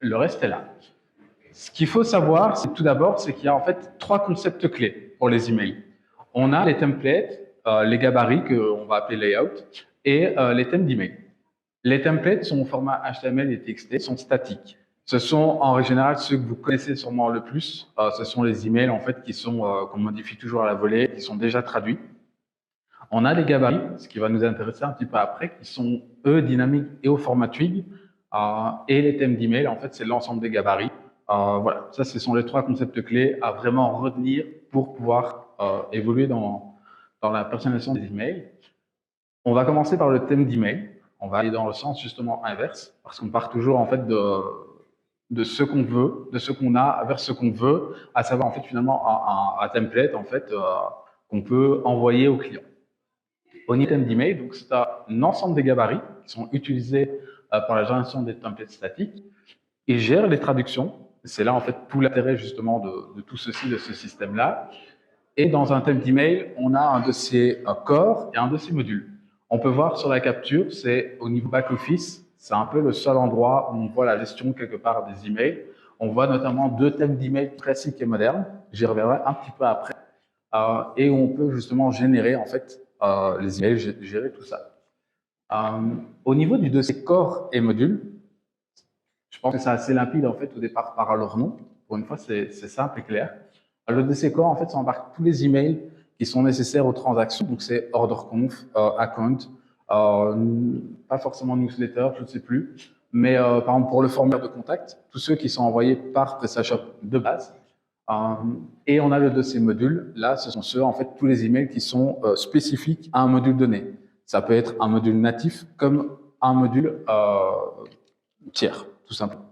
le reste est là. Ce qu'il faut savoir, c'est tout d'abord, c'est qu'il y a en fait 3 concepts clés pour les emails. On a les templates, les gabarits qu'on va appeler layout, et les thèmes d'email. Les templates sont au format HTML et TXT, sont statiques. Ce sont en général ceux que vous connaissez sûrement le plus. Ce sont les emails en fait qui sont qu'on modifie toujours à la volée, qui sont déjà traduits. On a les gabarits, ce qui va nous intéresser un petit peu après, qui sont eux dynamiques et au format Twig. Et les thèmes d'email, en fait, c'est l'ensemble des gabarits. Voilà, ça, ce sont les 3 concepts clés à vraiment retenir pour pouvoir évoluer dans la personnalisation des emails. On va commencer par le thème d'email. On va aller dans le sens justement inverse, parce qu'on part toujours en fait de ce qu'on veut, de ce qu'on a vers ce qu'on veut, à savoir en fait finalement un template en fait qu'on peut envoyer au client. Au niveau thème d'email, donc c'est un ensemble des gabarits qui sont utilisés par la génération des templates statiques. Il gère les traductions. C'est là en fait tout l'intérêt justement de tout ceci, de ce système-là. Et dans un thème d'email, on a un dossier core et un dossier module. On peut voir sur la capture, c'est au niveau back-office, c'est un peu le seul endroit où on voit la gestion quelque part des emails. On voit notamment 2 thèmes d'email classiques et modernes, j'y reviendrai un petit peu après, et où on peut justement générer en fait les emails, gérer tout ça. Au niveau du dossier core et module, je pense que c'est assez limpide en fait au départ par leur nom. Pour une fois, c'est simple et clair. Le dossier core, en fait, ça embarque tous les emails qui sont nécessaires aux transactions. Donc, c'est order conf, account, pas forcément newsletter, je ne sais plus. Mais par exemple, pour le formulaire de contact, tous ceux qui sont envoyés par PrestaShop de base. Et on a le dossier module. Là, ce sont ceux, en fait, tous les emails qui sont spécifiques à un module donné. Ça peut être un module natif comme un module tiers, tout simplement.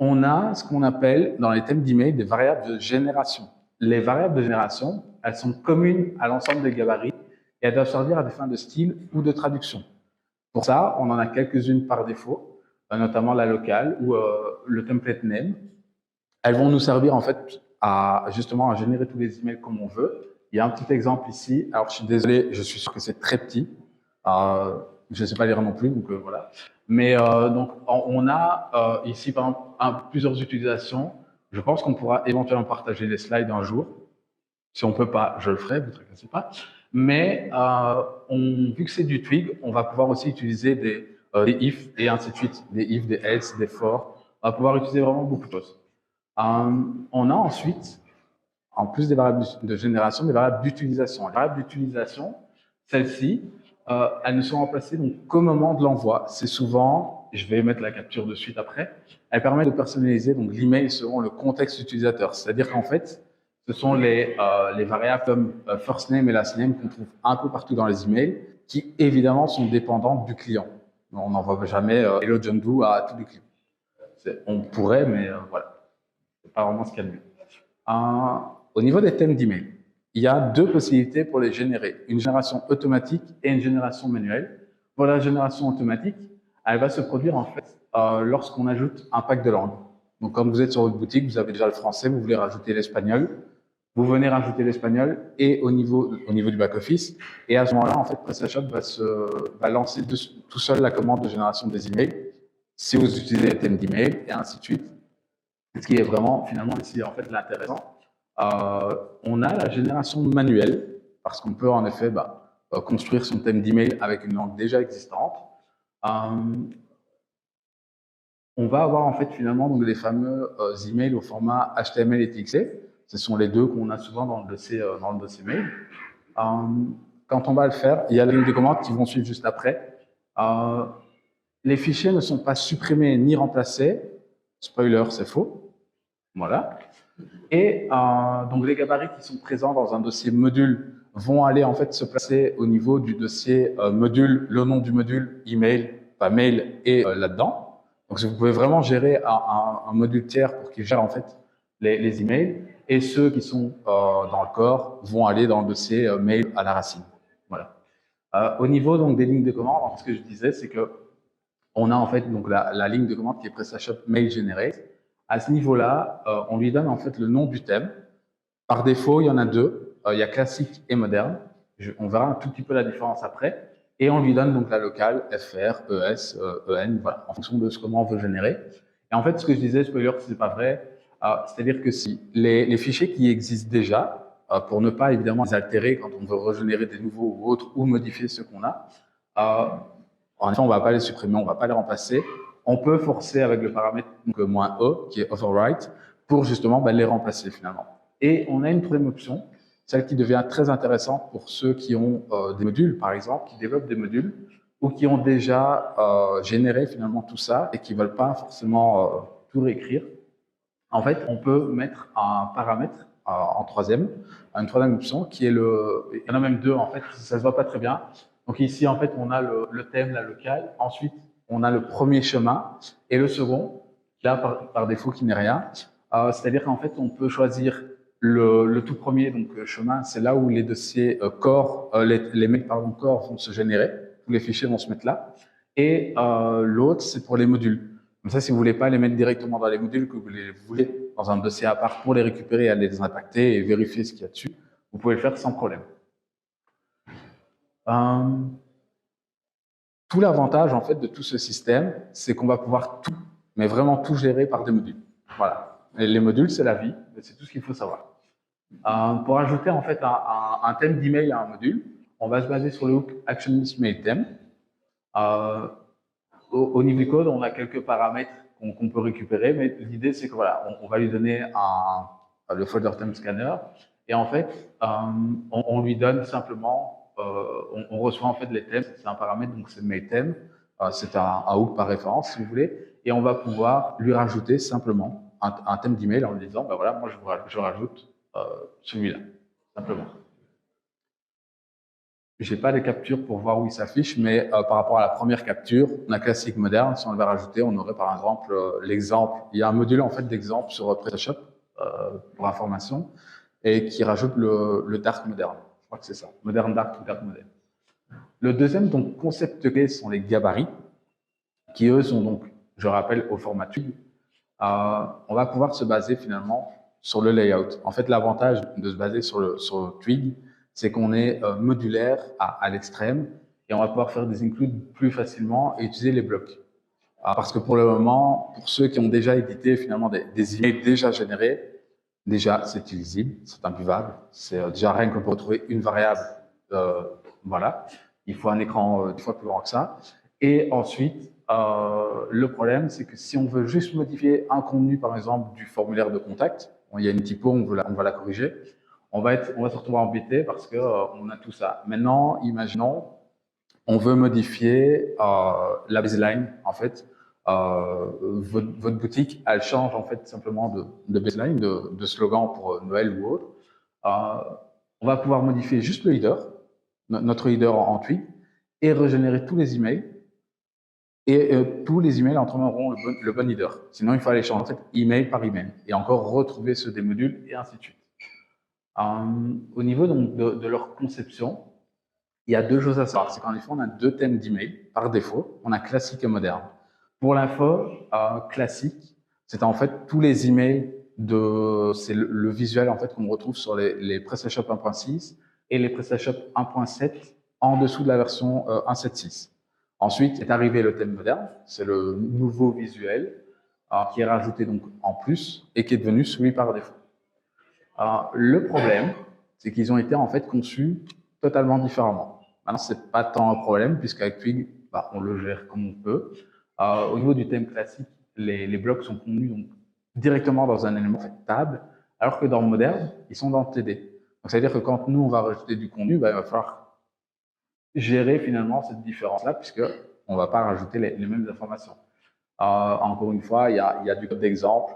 On a ce qu'on appelle dans les thèmes d'email des variables de génération. Les variables de génération, elles sont communes à l'ensemble des gabarits et elles doivent servir à des fins de style ou de traduction. Pour ça, on en a quelques-unes par défaut, notamment la locale ou le template name. Elles vont nous servir en fait à justement à générer tous les emails comme on veut. Il y a un petit exemple ici. Alors je suis désolé, je suis sûr que c'est très petit. Je ne sais pas lire non plus, donc voilà. Mais donc on a ici par exemple plusieurs utilisations. Je pense qu'on pourra éventuellement partager les slides un jour. Si on peut pas, je le ferai, vous ne tracassez pas. Mais vu que c'est du Twig, on va pouvoir aussi utiliser des if et ainsi de suite, des if, des else, des for. On va pouvoir utiliser vraiment beaucoup de choses. On a ensuite, en plus des variables de génération, des variables d'utilisation. Les variables d'utilisation, celles-ci, elles ne sont remplacées donc qu'au moment de l'envoi. C'est souvent, je vais mettre la capture de suite après, elles permettent de personnaliser donc l'email selon le contexte utilisateur. C'est-à-dire qu'en fait, ce sont les variables comme first name et last name qu'on trouve un peu partout dans les emails, qui évidemment sont dépendantes du client. On n'envoie jamais Hello John Doe à tous les clients. On pourrait, mais voilà, c'est pas vraiment ce qu'il y a de mieux. Au niveau des thèmes d'email, il y a 2 possibilités pour les générer. Une génération automatique et une génération manuelle. Pour la génération automatique, elle va se produire en fait lorsqu'on ajoute un pack de langue. Donc, quand vous êtes sur votre boutique, vous avez déjà le français, vous voulez rajouter l'espagnol. Vous venez rajouter l'espagnol et au niveau du back-office. Et à ce moment-là, en fait, PrestaShop va lancer tout seul la commande de génération des emails si vous utilisez les thèmes d'email et ainsi de suite. Ce qui est vraiment, finalement, ici, en fait, l'intéressant. On a la génération manuelle, parce qu'on peut, en effet, construire son thème d'email avec une langue déjà existante. On va avoir, en fait, finalement, donc, les fameux emails au format HTML et TXT. Ce sont les 2 qu'on a souvent dans le dossier mail. Quand on va le faire, il y a les lignes de commande qui vont suivre juste après. Les fichiers ne sont pas supprimés ni remplacés. Spoiler, c'est faux. Voilà. Et donc les gabarits qui sont présents dans un dossier module vont aller en fait se placer au niveau du dossier module, le nom du module, email, pas mail et là-dedans. Donc vous pouvez vraiment gérer un module tiers pour qu'il gère en fait les emails, et ceux qui sont dans le corps vont aller dans le dossier mail à la racine. Voilà. Au niveau donc des lignes de commande, ce que je disais, c'est que on a en fait donc la ligne de commande qui est PrestaShop Mail Generate. À ce niveau-là, on lui donne en fait le nom du thème. Par défaut, il y en a 2. Il y a classique et moderne. On verra un tout petit peu la différence après. et on lui donne donc la locale FR, ES, EN, voilà, en fonction de ce comment on veut générer. Et en fait, ce que je disais, spoiler, c'est pas vrai. C'est-à-dire que si les fichiers qui existent déjà, pour ne pas évidemment les altérer quand on veut régénérer des nouveaux ou autres ou modifier ceux qu'on a, en effet, on ne va pas les supprimer, on ne va pas les remplacer. On peut forcer avec le paramètre donc, -e, qui est overwrite, pour justement les remplacer finalement. Et on a une troisième option, celle qui devient très intéressante pour ceux qui ont des modules, par exemple, qui développent des modules, ou qui ont déjà généré finalement tout ça et qui ne veulent pas forcément tout réécrire. En fait, on peut mettre un paramètre en troisième, une troisième option, qui est le... Il y en a même deux, en fait, ça se voit pas très bien. Donc ici, en fait, on a le thème, la locale. Ensuite, on a le premier chemin et le second, là, par défaut, qui n'est rien. C'est-à-dire qu'en fait, on peut choisir le tout premier, donc chemin, c'est là où les dossiers core, les mails pardon, core vont se générer. Tous les fichiers vont se mettre là. Et l'autre, c'est pour les modules. Comme ça, si vous voulez pas les mettre directement dans les modules, que vous les voulez dans un dossier à part pour les récupérer, aller les impacter et vérifier ce qu'il y a dessus, vous pouvez le faire sans problème. Tout l'avantage en fait de tout ce système, c'est qu'on va pouvoir tout, mais vraiment tout gérer par des modules. Voilà. Et les modules, c'est la vie, c'est tout ce qu'il faut savoir. Pour ajouter en fait un thème d'email à un module, on va se baser sur le hook Action List Mail Theme. Au niveau du code, on a quelques paramètres qu'on peut récupérer, mais l'idée c'est que voilà, on va lui donner le folder theme scanner et en fait, on lui donne simplement, on reçoit en fait les thèmes, c'est un paramètre donc c'est mail theme, c'est un hook par référence si vous voulez, et on va pouvoir lui rajouter simplement un thème d'email en lui disant, ben voilà, moi je rajoute celui-là simplement. Je n'ai pas les captures pour voir où il s'affiche, mais par rapport à la première capture, on a classique moderne. Si on l'avait rajouté, on aurait par exemple l'exemple. Il y a un module en fait d'exemple sur PrestaShop pour information et qui rajoute le dark moderne. Je crois que c'est ça, moderne dark ou dark moderne. Le deuxième donc concept clé sont les gabarits, qui eux sont donc, je rappelle, au format tube. On va pouvoir se baser finalement sur le layout. En fait, l'avantage de se baser sur le Twig, c'est qu'on est modulaire à l'extrême et on va pouvoir faire des includes plus facilement et utiliser les blocs. Parce que pour le moment, pour ceux qui ont déjà édité finalement des emails déjà générés, déjà c'est illisible, c'est imbuvable. C'est déjà rien que pour retrouver une variable, voilà. Il faut un écran 2 fois plus grand que ça. Et ensuite, le problème, c'est que si on veut juste modifier un contenu, par exemple, du formulaire de contact, il y a une typo, on va la corriger, on va se retrouver embêté parce que on a tout ça. Maintenant, imaginons, on veut modifier la baseline, en fait. Votre boutique, elle change en fait simplement de baseline, de slogan pour Noël ou autre. On va pouvoir modifier juste le header, notre header en tweet, et régénérer tous les emails. Et tous les emails entraîneront le bon header. Sinon, il faut aller changer en fait, email par email et encore retrouver ceux des modules et ainsi de suite. Au niveau donc, de leur conception, il y a deux choses à savoir. C'est qu'en effet, on a deux thèmes d'email par défaut. On a classique et moderne. Pour l'info, classique, c'est en fait tous les emails c'est le visuel en fait qu'on retrouve sur les PrestaShop 1.6 et les PrestaShop 1.7 en dessous de la version 1.7.6. Ensuite est arrivé le thème moderne, c'est le nouveau visuel qui est rajouté donc en plus et qui est devenu celui par défaut. Le problème, c'est qu'ils ont été en fait conçus totalement différemment. Maintenant, c'est pas tant un problème puisqu'avec Twig, on le gère comme on peut. Au niveau du thème classique, les blocs sont contenus donc, directement dans un élément fait, table, alors que dans le moderne, ils sont dans TD. Donc, c'est-à-dire que quand nous, on va rajouter du contenu, il va falloir gérer finalement cette différence-là, puisque on va pas rajouter les mêmes informations. Encore une fois, il y a du code d'exemple.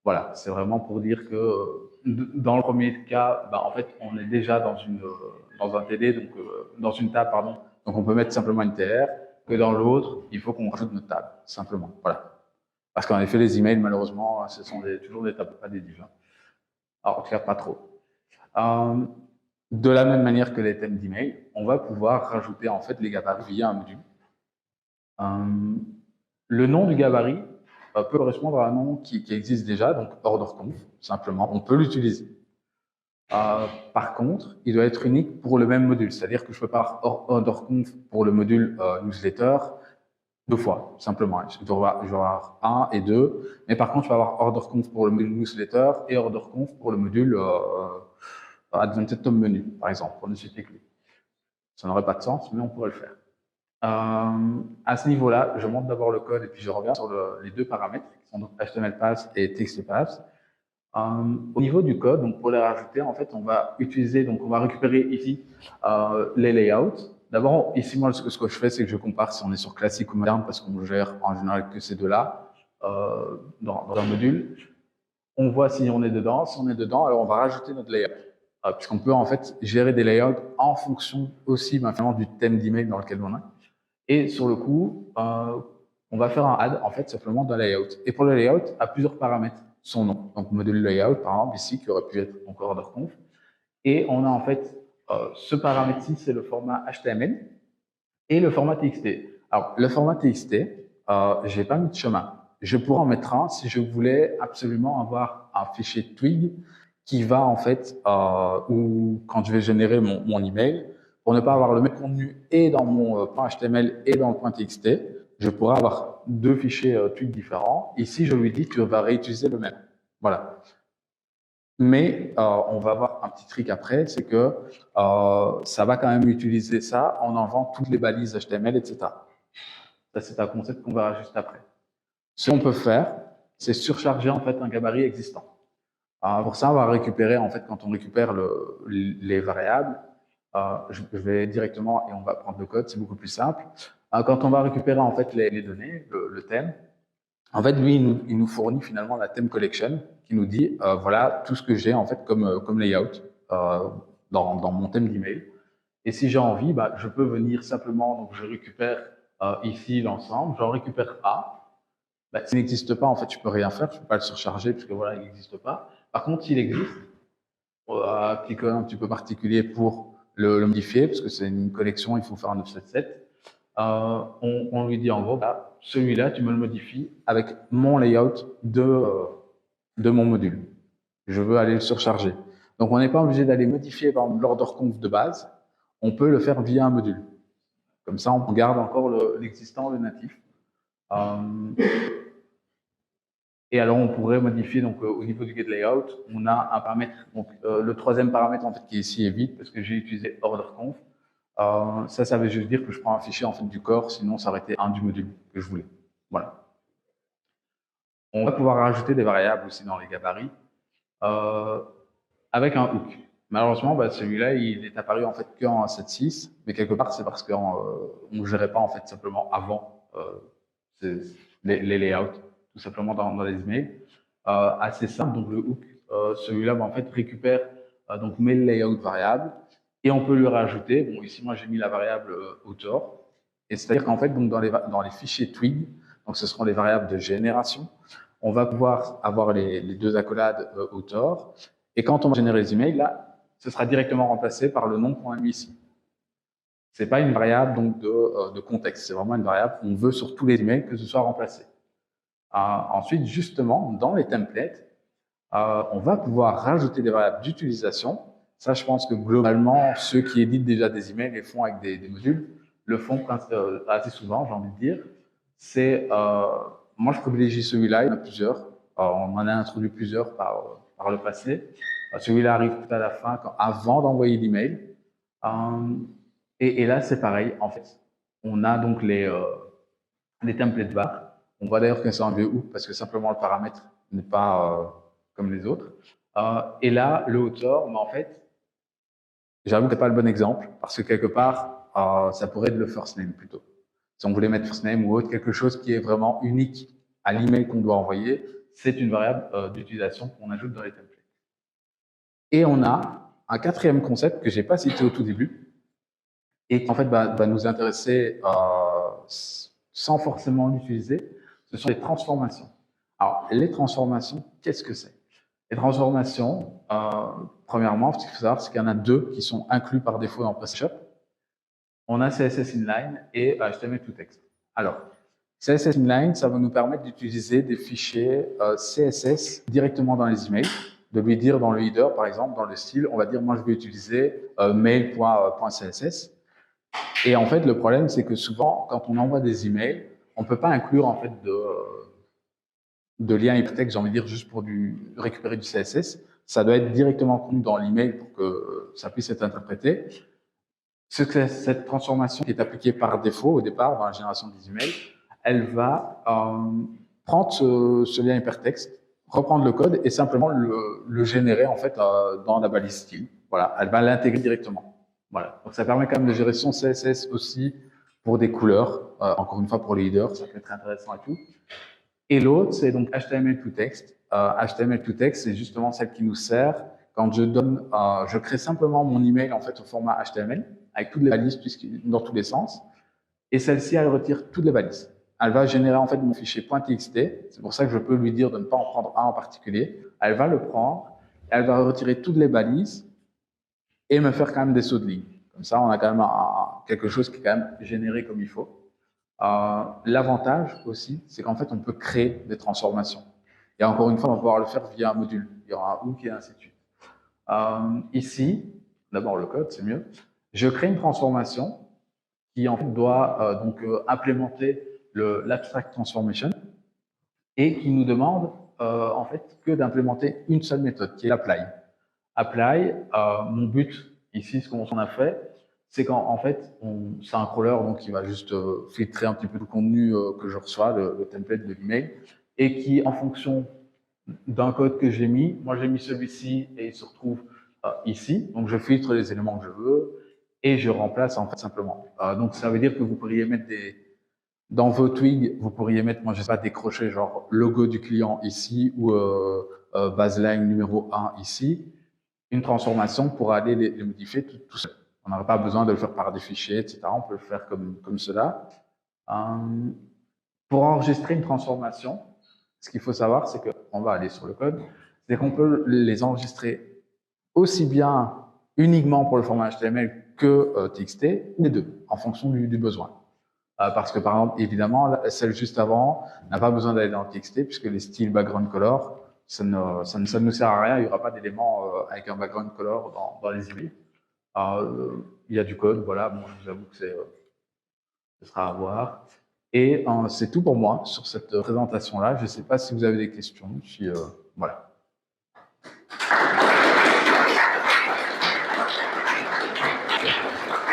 Voilà, c'est vraiment pour dire que dans le premier cas, en fait, on est déjà dans un TD, donc dans une table, pardon. Donc on peut mettre simplement une TR. Que dans l'autre, il faut qu'on rajoute notre table, simplement. Voilà. Parce qu'en effet, les emails, malheureusement, ce sont toujours des tables, pas des divs. Alors, en tout cas, pas trop. De la même manière que les thèmes d'email, on va pouvoir rajouter en fait les gabarits via un module. Le nom du gabarit peut correspondre à un nom qui existe déjà, donc order conf, simplement. On peut l'utiliser. Par contre, il doit être unique pour le même module. C'est-à-dire que je ne peux pas avoir order-conf pour le module newsletter 2 fois, simplement. Je dois avoir 1 et 2. Mais par contre, je vais avoir order-conf pour le module newsletter et order-conf pour le module Advanced Top Menu, par exemple, pour ne citer que lui. Ça n'aurait pas de sens, mais on pourrait le faire. À ce niveau-là, je monte d'abord le code et puis je reviens sur les deux paramètres qui sont donc HTML pass et text pass. Au niveau du code, donc pour les rajouter, en fait, on va utiliser, donc on va récupérer ici les layouts. D'abord, ici, moi, ce que je fais, c'est que je compare si on est sur classique ou moderne parce qu'on gère en général que ces deux-là dans un module. On voit si on est dedans. Si on est dedans, alors on va rajouter notre layout. Puisqu'on peut en fait gérer des layouts en fonction aussi finalement du thème d'email dans lequel on est. Et sur le coup, on va faire un add en fait simplement d'un layout. Et pour le layout, à plusieurs paramètres son nom. Donc module layout par exemple ici qui aurait pu être donc order-conf. Et on a en fait ce paramètre-ci, c'est le format HTML et le format TXT. Alors le format TXT, j'ai pas mis de chemin. Je pourrais en mettre un si je voulais absolument avoir un fichier Twig qui va en fait, ou quand je vais générer mon email, pour ne pas avoir le même contenu et dans mon point HTML et dans le point TXT, je pourrais avoir deux fichiers Twig différents. Ici, je lui dis tu vas réutiliser le même. Voilà. Mais on va avoir un petit trick après, c'est que ça va quand même utiliser ça en enlevant toutes les balises HTML, etc. Ça, c'est un concept qu'on verra juste après. Ce qu'on peut faire, c'est surcharger en fait un gabarit existant. Pour ça, on va récupérer, en fait, quand on récupère les variables, je vais directement, et on va prendre le code, c'est beaucoup plus simple. Quand on va récupérer en fait les données, le thème, en fait, lui, il nous fournit finalement la theme collection qui nous dit, voilà, tout ce que j'ai en fait comme layout dans mon thème d'email. Et si j'ai envie, bah, je peux venir simplement, donc je récupère ici l'ensemble, j'en récupère A. Bah, s'il n'existe pas, en fait, je peux rien faire, je peux pas le surcharger puisque voilà, il n'existe pas. Par contre, s'il existe, petit code un petit peu particulier pour le modifier, parce que c'est une collection, il faut faire un 977. On lui dit en gros, bah, celui-là, tu me le modifies avec mon layout de mon module. Je veux aller le surcharger. Donc, on n'est pas obligé d'aller modifier l'order conf de base. On peut le faire via un module. Comme ça, on garde encore l'existant, le natif. Et alors, on pourrait modifier donc au niveau du getLayout, on a un paramètre. Donc, le troisième paramètre en fait qui est ici est vide parce que j'ai utilisé orderConf. Ça veut juste dire que je prends un fichier en fait du corps, sinon ça aurait été un du module que je voulais. Voilà. On va pouvoir rajouter des variables aussi dans les gabarits avec un hook. Malheureusement, bah, celui-là, il est apparu en fait qu'en 7.6, mais quelque part c'est parce qu'on ne gérait pas en fait simplement avant les layouts, tout simplement dans les emails. Assez simple, donc le hook, celui-là, bah, en fait récupère donc mes layouts variables et on peut lui rajouter. Bon, ici moi j'ai mis la variable author, et c'est-à-dire qu'en fait donc dans les fichiers Twig, donc ce seront les variables de génération. On va pouvoir avoir les deux accolades author. Et quand on va générer les emails, là, ce sera directement remplacé par le nom qu'on a mis ici. C'est pas une variable donc de contexte, c'est vraiment une variable qu'on veut sur tous les emails que ce soit remplacé. Ensuite, justement, dans les templates, on va pouvoir rajouter des variables d'utilisation. Ça, je pense que globalement, ceux qui éditent déjà des emails et font avec des modules le font assez souvent, j'ai envie de dire. Moi, je privilégie celui-là, il y en a plusieurs. On en a introduit plusieurs par le passé. Celui-là arrive tout à la fin, avant d'envoyer l'email. Et là, c'est pareil. En fait, on a donc les templates bars. On voit d'ailleurs que c'est un vieux hook parce que simplement le paramètre n'est pas comme les autres. Et là, le author, mais en fait, j'avoue que c'est pas le bon exemple parce que quelque part, ça pourrait être le first name plutôt. Si on voulait mettre first name ou autre, quelque chose qui est vraiment unique à l'email qu'on doit envoyer, c'est une variable d'utilisation qu'on ajoute dans les templates. Et on a un quatrième concept que j'ai pas cité au tout début et qui en fait va nous intéresser sans forcément l'utiliser. Ce sont les transformations. Alors, les transformations, qu'est-ce que c'est? Les transformations, premièrement, ce qu'il faut savoir, c'est qu'il y en a deux qui sont inclus par défaut dans PrestaShop. On a CSS Inline et HTML to Text. Alors, CSS Inline, ça va nous permettre d'utiliser des fichiers CSS directement dans les emails. de lui dire dans le header, par exemple, dans le style, on va dire, moi, je vais utiliser mail.css. Et en fait, le problème, c'est que souvent, quand on envoie des emails, on ne peut pas inclure en fait de liens hypertextes, j'ai envie de dire, juste pour récupérer du CSS. Ça doit être directement contenu dans l'email pour que ça puisse être interprété. Cette transformation qui est appliquée par défaut au départ dans la génération des emails, elle va prendre ce lien hypertexte, reprendre le code et simplement le générer en fait dans la balise style. Voilà, elle va l'intégrer directement. Voilà, donc ça permet quand même de gérer son CSS aussi pour des couleurs. Encore une fois pour les headers, ça peut être intéressant et tout. Et l'autre, c'est donc HTML to text. HTML to text, c'est justement celle qui nous sert quand je crée simplement mon email en fait au format HTML avec toutes les balises dans tous les sens. Et celle-ci, elle retire toutes les balises. Elle va générer en fait mon fichier .txt. C'est pour ça que je peux lui dire de ne pas en prendre un en particulier. Elle va le prendre, elle va retirer toutes les balises et me faire quand même des sauts de ligne. Comme ça, on a quand même quelque chose qui est quand même généré comme il faut. L'avantage aussi, c'est qu'en fait, on peut créer des transformations. Et encore une fois, on va pouvoir le faire via un module. Il y aura un hook et ainsi de suite. Ici, d'abord le code, c'est mieux. Je crée une transformation qui en fait doit implémenter l'abstract transformation et qui nous demande en fait que d'implémenter une seule méthode qui est l'apply. Apply, mon but ici, ce qu'on a fait, c'est qu'en fait, c'est un crawler donc qui va juste filtrer un petit peu le contenu que je reçois, le template de l'email, et qui, en fonction d'un code que j'ai mis, moi j'ai mis celui-ci et il se retrouve ici. Donc je filtre les éléments que je veux et je remplace en fait simplement. Donc ça veut dire que vous pourriez mettre dans vos twigs, vous pourriez mettre, moi je sais pas, des crochets genre logo du client ici ou baseline numéro 1 ici. Une transformation pour aller les modifier tout seul. On n'aurait pas besoin de le faire par des fichiers, etc. On peut le faire comme cela. Pour enregistrer une transformation, ce qu'il faut savoir, c'est qu'on va aller sur le code, c'est qu'on peut les enregistrer aussi bien uniquement pour le format HTML que TXT, ou les deux, en fonction du besoin. Parce que, par exemple, évidemment, celle juste avant n'a pas besoin d'aller dans le TXT, puisque les styles background color, ça ne nous sert à rien, il n'y aura pas d'éléments avec un background color dans les emails. Il y a du code, voilà, bon, je vous avoue que ce sera à voir. Et c'est tout pour moi sur cette présentation-là. Je ne sais pas si vous avez des questions. Voilà.